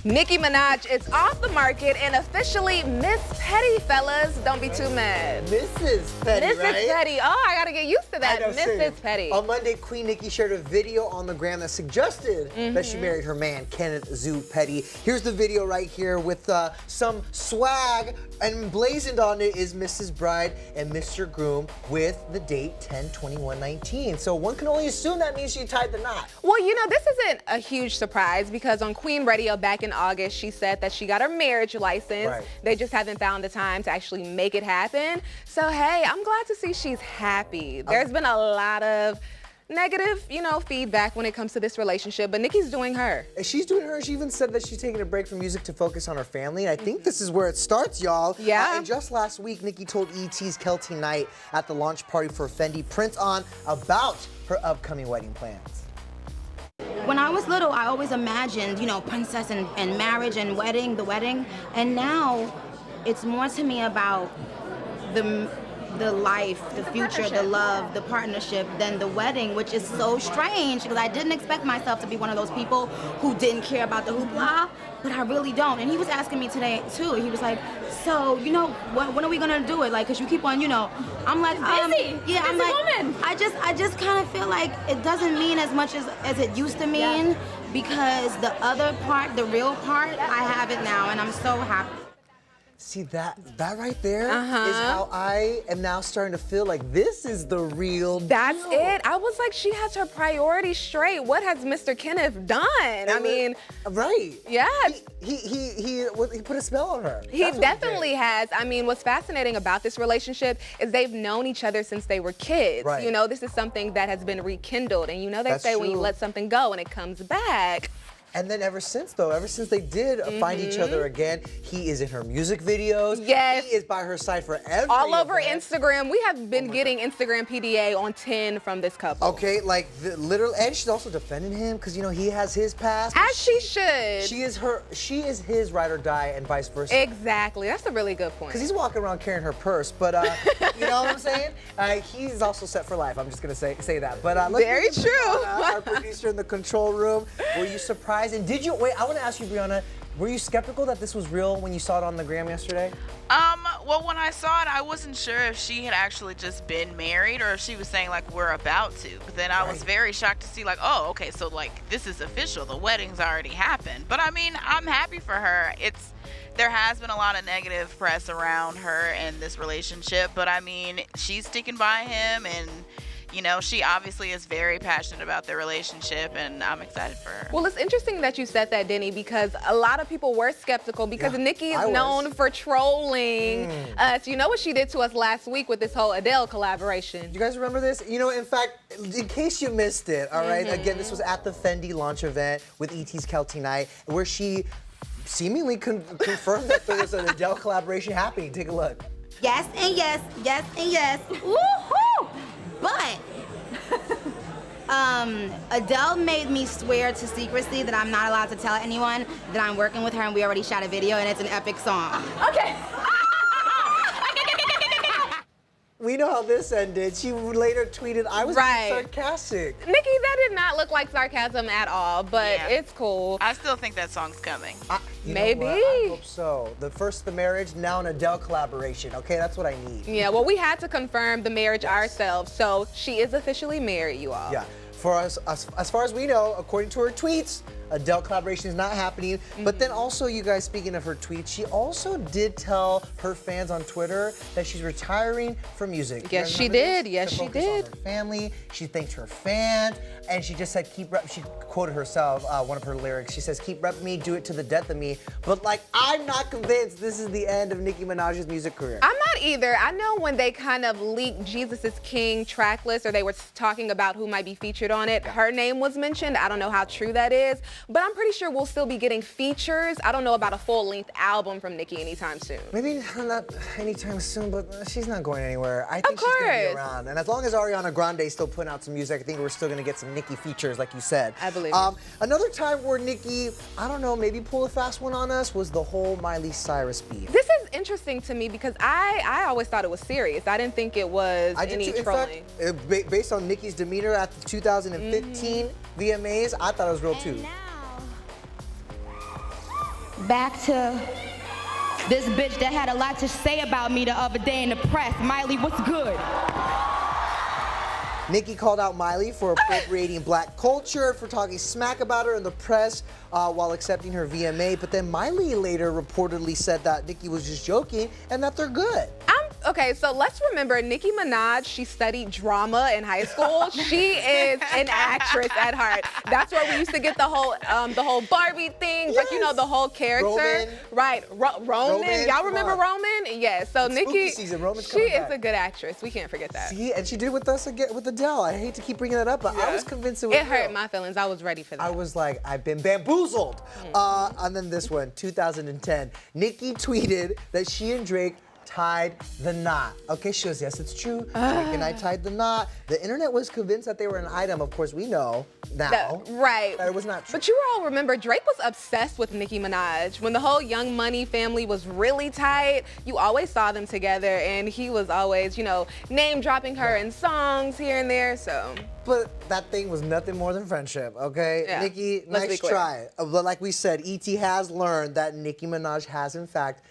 Nicki Minaj is off the market and officially Miss Petty, fellas. Don't be too mad. Mrs. Petty, Mrs. right? Petty. Oh, I gotta get used to that. I know, Mrs. same. Petty. On Monday, Queen Nicki shared a video on the gram that suggested that she married her man, Kenneth Zoo Petty. Here's the video right here with some swag, and emblazoned on it is Mrs. Bride and Mr. Groom with the date 10/21/19. So one can only assume that means she tied the knot. Well, you know, this isn't a huge surprise because on Queen Radio back in August, she said that she got her marriage license. Right. They just haven't found the time to actually make it happen. So, hey, I'm glad to see she's happy. There's been a lot of negative, feedback when it comes to this relationship, but Nicki's doing her. She's doing her. She even said that she's taking a break from music to focus on her family. And I think this is where it starts, y'all. Yeah. And just last week, Nicki told ET's Kelty Knight at the launch party for Fendi Prince On about her upcoming wedding plans. When I was little, I always imagined, princess and marriage and the wedding. And now it's more to me about the life, the future, the love, the partnership than the wedding, which is so strange because I didn't expect myself to be one of those people who didn't care about the hoopla, but I really don't. And he was asking me today too. He was like, so, when are we gonna do it? Like, cause you keep on, I'm like, busy. Yeah, I'm Busy like, woman. I just kind of feel like it doesn't mean as much as it used to mean because the other part, the real part, I have it now and I'm so happy. See, that right there is how I am now starting to feel like this is the real That's deal. it. I was like, she has her priorities straight. What has Mr. Kenneth done? I mean, right. yeah. He put a spell on her. He definitely has. I mean, what's fascinating about this relationship is they've known each other since they were kids. Right. This is something that has been rekindled. And they That's say when you true. let something go and it comes back. And then ever since they did find each other again, he is in her music videos. Yes. He is by her side for every All over event. Instagram. We have been getting Instagram PDA on 10 from this couple. Okay, like literally, and she's also defending him because he has his past. As she should. She is his ride or die, and vice versa. Exactly. That's a really good point. Because he's walking around carrying her purse, but you know what I'm saying? He's also set for life. I'm just gonna say that. But let's Very get to true. Brianna, our producer in the control room. Were you surprised? And did you wait? I want to ask you, Brianna. Were you skeptical that this was real when you saw it on the gram yesterday? Well, when I saw it, I wasn't sure if she had actually just been married or if she was saying, like, we're about to. But then I was very shocked to see, like, oh, okay, so, like, this is official. The wedding's already happened. But, I mean, I'm happy for her. There has been a lot of negative press around her and this relationship. But, I mean, she's sticking by him and she obviously is very passionate about their relationship, and I'm excited for her. Well, it's interesting that you said that, Denny, because a lot of people were skeptical because Nicki is known for trolling us. You know what she did to us last week with this whole Adele collaboration. You guys remember this? In fact, in case you missed it, all right, again, this was at the Fendi launch event with ET's Kelty Knight, where she seemingly confirmed that there was an Adele collaboration happening. Take a look. Yes and yes, yes and yes. Woohoo! But Adele made me swear to secrecy that I'm not allowed to tell anyone that I'm working with her, and we already shot a video, and it's an epic song. Okay. We know how this ended. She later tweeted, I was being sarcastic. Nicki, that did not look like sarcasm at all, but it's cool. I still think that song's coming. Maybe. I hope so. The marriage, now an Adele collaboration. Okay, that's what I need. Yeah, well, we had to confirm the marriage ourselves, so she is officially married, you all. Yeah. For us, as far as we know, according to her tweets, Adele collaboration is not happening. But then also, you guys, speaking of her tweets, she also did tell her fans on Twitter that she's retiring from music. Yes, she did. Yes, she did. On her family. She thanked her fans, and she just said, she quoted herself, one of her lyrics. She says, keep repping me, do it to the death of me. But I'm not convinced this is the end of Nicki Minaj's music career. I'm not either. I know when they kind of leaked Jesus is King track list, or they were talking about who might be featured on it, her name was mentioned. I don't know how true that is, but I'm pretty sure we'll still be getting features. I don't know about a full-length album from Nicki anytime soon. Maybe not anytime soon, but she's not going anywhere. I think she's going to be around. And as long as Ariana Grande is still putting out some music, I think we're still going to get some Nicki features, like you said. I believe Another time where Nicki, I don't know, maybe pull a fast one on us was the whole Miley Cyrus beef. This is interesting to me because I always thought it was serious. I didn't think it was any trolling. In fact, based on Nicki's demeanor at the 2015 VMAs, I thought it was real too. back to this bitch that had a lot to say about me the other day in the press. Miley, what's good? Nicki called out Miley for appropriating black culture, for talking smack about her in the press while accepting her VMA. But then Miley later reportedly said that Nicki was just joking and that they're good. Okay, so let's remember Nicki Minaj, she studied drama in high school. She is an actress at heart. That's where we used to get the whole Barbie thing, but you know, the whole character. Roman. Right, Roman. Y'all remember Roman? Yes, so It's Nicki, spooky season. Roman's she coming is back. a good actress. We can't forget that. See, and she did with us again with Adele. I hate to keep bringing that up, but I was convinced it was It hurt real. my feelings. I was ready for that. I was like, I've been bamboozled. And then this one, 2010. Nicki tweeted that she and Drake tied the knot. Okay, she goes, yes, it's true. Drake and I tied the knot. The internet was convinced that they were an item. Of course, we know now Right. that it was not true. But you all remember Drake was obsessed with Nicki Minaj. When the whole Young Money family was really tight, you always saw them together, and he was always, you know, name dropping her in songs here and there, so. But that thing was nothing more than friendship, okay? Yeah, Nicki, let's be nice clear. try. But like we said, E.T. has learned that Nicki Minaj has, in fact,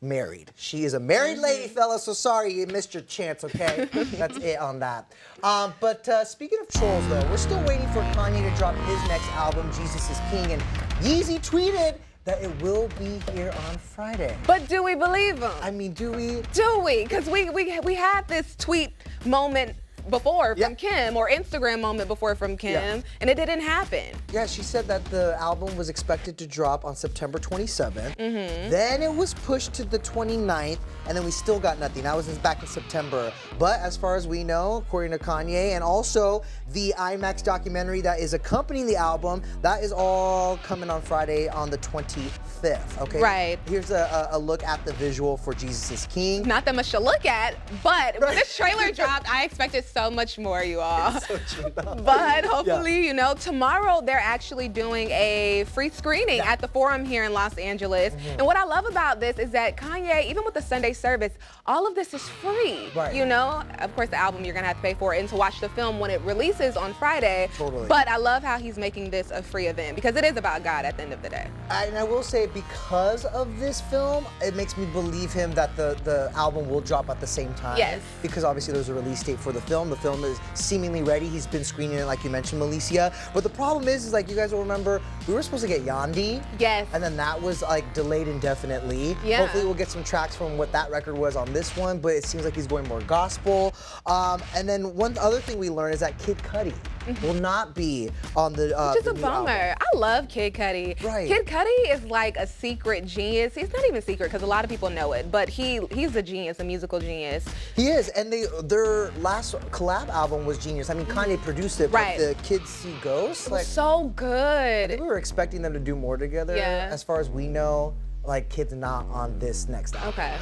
married. She is a married lady, fella, so sorry you missed your chance, okay? That's it on that. But speaking of trolls, though, we're still waiting for Kanye to drop his next album, Jesus is King, and Yeezy tweeted that it will be here on Friday. But do we believe him? I mean, do we? Do we? Because we had this tweet moment before from Kim, or Instagram moment before from Kim, and it didn't happen. Yeah, she said that the album was expected to drop on September 27th. Then it was pushed to the 29th, and then we still got nothing. That was back in September. But as far as we know, according to Kanye, and also the IMAX documentary that is accompanying the album, that is all coming on Friday on the 25th, okay? Right. Here's a look at the visual for Jesus is King. Not that much to look at, but when this trailer dropped, I expected so much more, you all. So true. But hopefully, you know, tomorrow they're actually doing a free screening at the Forum here in Los Angeles. And what I love about this is that Kanye, even with the Sunday service, all of this is free. Right. You know, of course, the album you're gonna have to pay for, and to watch the film when it releases on Friday. Totally. But I love how he's making this a free event, because it is about God at the end of the day. And I will say, because of this film, it makes me believe him that the album will drop at the same time. Yes. Because obviously there's a release date for the film. The film is seemingly ready. He's been screening it, like you mentioned, Milicia. But the problem is like, you guys will remember, we were supposed to get Yandi. Yes. And then that was like delayed indefinitely. Yeah. Hopefully we'll get some tracks from what that record was on this one, but it seems like he's going more gospel. And then one other thing we learned is that Kid Cudi will not be on the Which is the a new bummer. album. I love Kid Cudi. Right. Kid Cudi is like a secret genius. He's not even secret because a lot of people know it, but he's a genius, a musical genius. He is, and their last collab album was genius. I mean, Kanye produced it, Right. but the Kids See Ghosts, like, So good. we were expecting them to do more together. Yeah. As far as we know, like, Kid's not on this next album. Okay.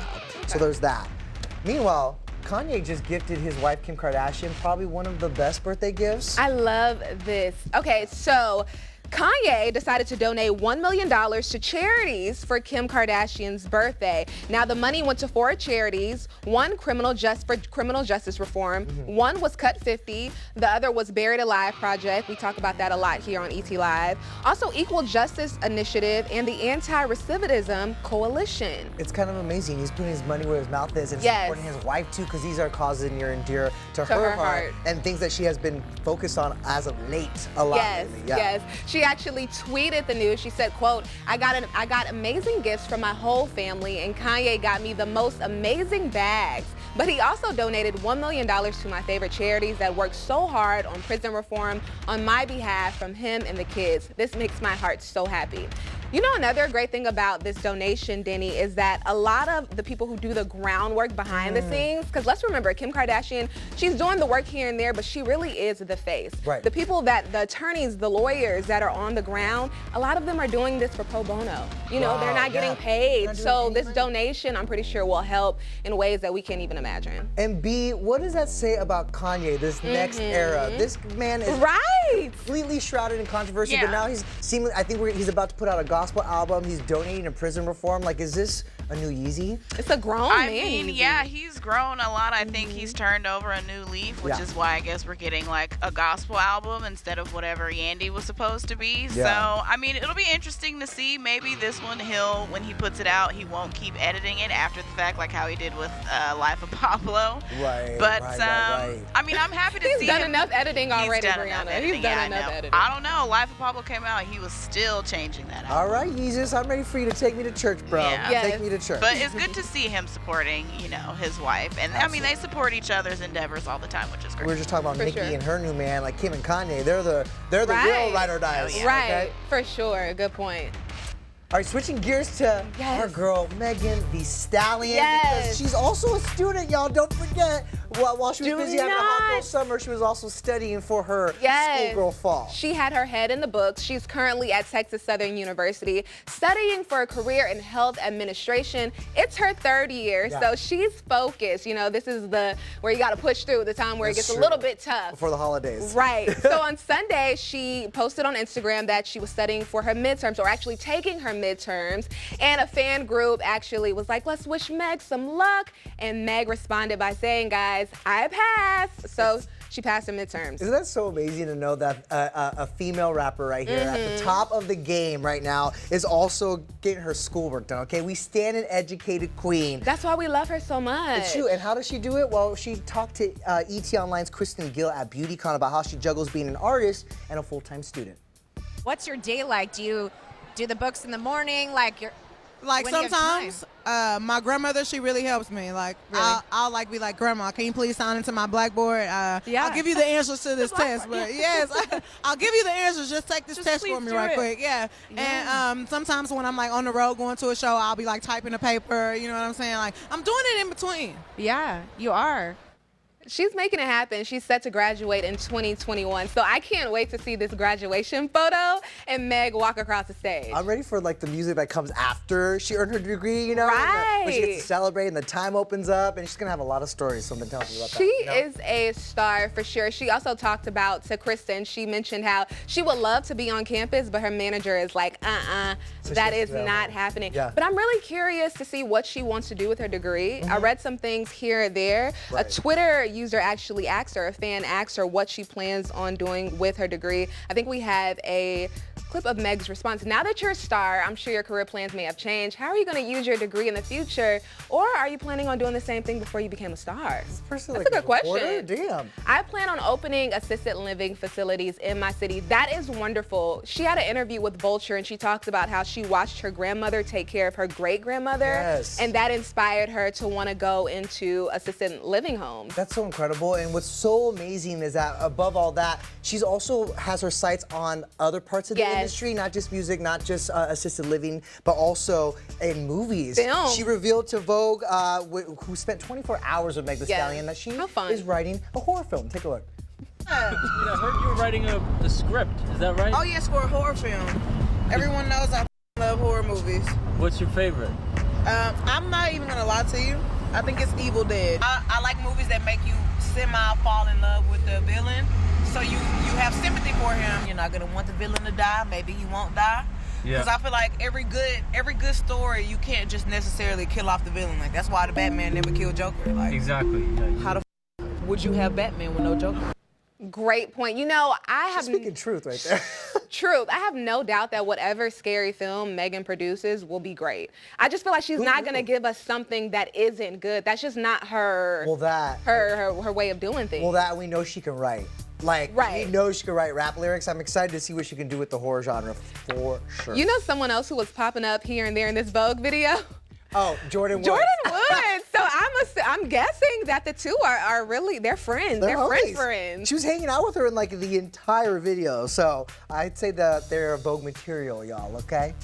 So there's that. Meanwhile, Kanye just gifted his wife, Kim Kardashian, probably one of the best birthday gifts. I love this. Okay, so Kanye decided to donate $1 million to charities for Kim Kardashian's birthday. Now, the money went to 4 charities. One for criminal justice reform. One was Cut 50. The other was Buried Alive Project. We talk about that a lot here on ET Live. Also, Equal Justice Initiative and the Anti-Recidivism Coalition. It's kind of amazing. He's putting his money where his mouth is, and Yes. supporting his wife too, because these are causes near and dear to her her heart, heart. and things that she has been focused on as of late a lot. Yes, lately. Yeah. yes. She actually tweeted the news. She said, quote, I got amazing gifts from my whole family, and Kanye got me the most amazing bags. But he also donated $1 million to my favorite charities that work so hard on prison reform on my behalf, from him and the kids. This makes my heart so happy. You know, another great thing about this donation, Denny, is that a lot of the people who do the groundwork behind the scenes, because let's remember, Kim Kardashian, she's doing the work here and there, but she really is the face. Right. The people the attorneys, the lawyers that are on the ground, a lot of them are doing this for pro bono. You know, they're Wow, not getting yeah. paid. Not doing So any this money. donation, I'm pretty sure, will help in ways that we can't even imagine. And B, what does that say about Kanye, this next era? This man is Right. completely shrouded in controversy, Yeah. but now he's seemingly, I think he's about to put out a gospel album. He's donating to prison reform. Like, is this a new Yeezy? It's a grown I man. mean, yeah, he's grown a lot. I think he's turned over a new leaf, which is why I guess we're getting like a gospel album instead of whatever Yandy was supposed to be. So, I mean, it'll be interesting to see. Maybe this one, when he puts it out, he won't keep editing it after the fact, like how he did with Life of Pablo. Right. But right. I mean, I'm happy to see He's done him. enough editing already, He's Brianna. He's done enough editing. I don't know. Life of Pablo came out, he was still changing that out. All right, Jesus, I'm ready for you to take me to church, bro. Yeah. Yes. Take me to church. But it's good to see him supporting, his wife. And I mean, they support each other's endeavors all the time, which is great. We were just talking about For Nicki sure. and her new man, like Kim and Kanye. They're the real ride or dies. Oh, yeah. Right, Okay? for sure. Good point. All right, switching gears to our girl, Megan Thee Stallion. Yes. Because she's also a student, y'all. Don't forget, while she was busy having a hot girl summer, she was also studying for her schoolgirl fall. She had her head in the books. She's currently at Texas Southern University studying for a career in health administration. It's her third year, so she's focused. This is where you got to push through, the time where it gets a little bit tough. Before the holidays. Right. So on Sunday, she posted on Instagram that she was studying for her midterms, or actually taking her midterms, and a fan group actually was like, let's wish Meg some luck, and Meg responded by saying, guys, I passed. So she passed her midterms. Isn't that so amazing to know that a female rapper right here at the top of the game right now is also getting her schoolwork done, okay? We stand an educated queen. That's why we love her so much. It's true. And how does she do it? Well, she talked to ET Online's Kristen Gill at BeautyCon about how she juggles being an artist and a full-time student. What's your day like? Do you do the books in the morning? Like when do you have Sometimes my grandmother, she really helps me. Like I'll be like, Grandma, can you please sign into my blackboard? I'll give you the answers to this test. But yes, I'll give you the answers. Just take this test for me right quick. Yeah. And sometimes when I'm like on the road going to a show, I'll be like typing the paper. You know what I'm saying? Like I'm doing it in between. Yeah, you are. She's making it happen. She's set to graduate in 2021. So I can't wait to see this graduation photo and Meg walk across the stage. I'm ready for like the music that comes after she earned her degree, Right. when she gets to celebrate and the time opens up, and she's gonna have a lot of stories. So I'm gonna tell you about that. She is a star for sure. She also talked about to Kristen, she mentioned how she would love to be on campus, but her manager is like, So that she's is not happening. Yeah. But I'm really curious to see what she wants to do with her degree. I read some things here and there. Right. A Twitter user actually asked her, a fan asked her what she plans on doing with her degree. I think we have a clip of Meg's response. Now that you're a star, I'm sure your career plans may have changed. How are you going to use your degree in the future? Or are you planning on doing the same thing before you became a star? That's a good question. Damn. I plan on opening assisted living facilities in my city. That is wonderful. She had an interview with Vulture, and she talks about how she watched her grandmother take care of her great-grandmother. Yes. And that inspired her to want to go into assisted living homes. That's so incredible. And what's so amazing is that above all that, she's also has her sights on other parts of the industry, not just music, not just assisted living, but also in movies. Film. She revealed to Vogue, who spent 24 hours with Meg Thee Stallion, that she is writing a horror film. Take a look. I heard you were writing a script. Is that right? Oh yes, for a horror film. Everyone knows I love horror movies. What's your favorite? I'm not even gonna lie to you. I think it's Evil Dead. I like movies that make you fall in love with the villain, so you have sympathy for him. You're not gonna want the villain to die. Maybe he won't die. Because I feel like every good story, you can't just necessarily kill off the villain. Like that's why the Batman never killed Joker. Like Exactly. Yeah, how the would you have Batman with no Joker? Great point. I have She's speaking truth right there. truth. I have no doubt that whatever scary film Megan produces will be great. I just feel like she's not going to give us something that isn't good. That's just not her. Well, her way of doing things. Well, that we know she can write. Like, we know she can write rap lyrics. I'm excited to see what she can do with the horror genre for sure. You know someone else who was popping up here and there in this Vogue video? Oh, Jordan Woods. Jordan Woods. So I'm guessing that the two are really, they're friends. They're friends. She was hanging out with her in like the entire video. So I'd say that they're Vogue material, y'all, okay?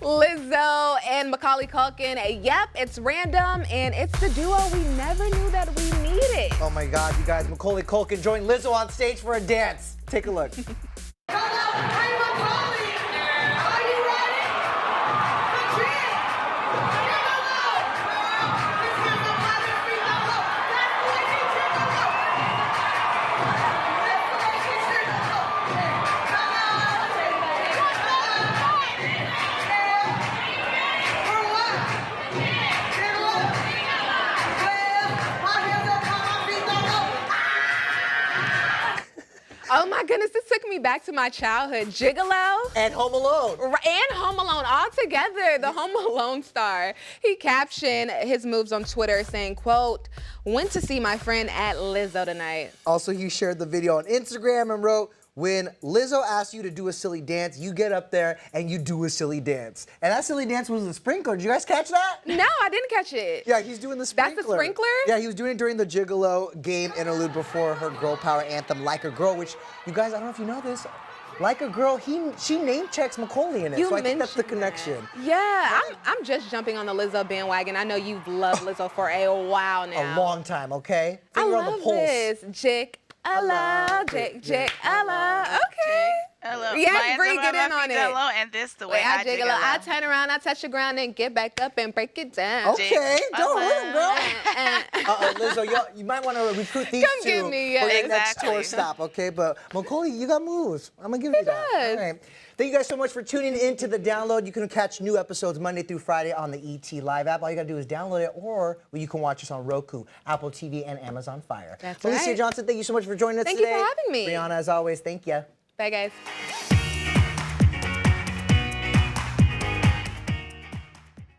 Lizzo and Macaulay Culkin. Yep, it's random, and it's the duo we never knew that we needed. Oh my God, you guys, Macaulay Culkin joined Lizzo on stage for a dance. Take a look. my goodness, this took me back to my childhood. Gigolo. And Home Alone. And Home Alone all together, the Home Alone star. He captioned his moves on Twitter saying, quote, "Went to see my friend at Lizzo tonight." Also, he shared the video on Instagram and wrote, "When Lizzo asks you to do a silly dance, you get up there and you do a silly dance." And that silly dance was the sprinkler. Did you guys catch that? No, I didn't catch it. Yeah, he's doing the sprinkler. That's the sprinkler? Yeah, he was doing it during the Gigolo game interlude before her girl power anthem, Like a Girl, which, you guys, I don't know if you know this, Like a Girl, she name checks Macaulay in it, so I think that's the connection. Yeah, I'm just jumping on the Lizzo bandwagon. I know you've loved Lizzo for a while now. A long time, okay? I Finger on love the pulse. this. Jick, Allah, jick, Allah. Okay. Hello. Yes, Bree, get in on it. Hello, and this the way Wait, I jiggle. jiggle. I turn around, I touch the ground, and get back up and break it down. Okay, don't hurt him, girl. Uh-uh. Lizzo, you might want to recruit these Come two get me, for yes. your next tour Exactly. stop, okay? But Macaulay, you got moves. I'm gonna give you that. does. All right. Thank you guys so much for tuning in to The Download. You can catch new episodes Monday through Friday on the ET Live app. All you gotta do is download it, or you can watch us on Roku, Apple TV, and Amazon Fire. That's Alicia right. Johnson, thank you so much for joining us Thank you today. for having me. Brianna, as always, thank you. Bye, guys.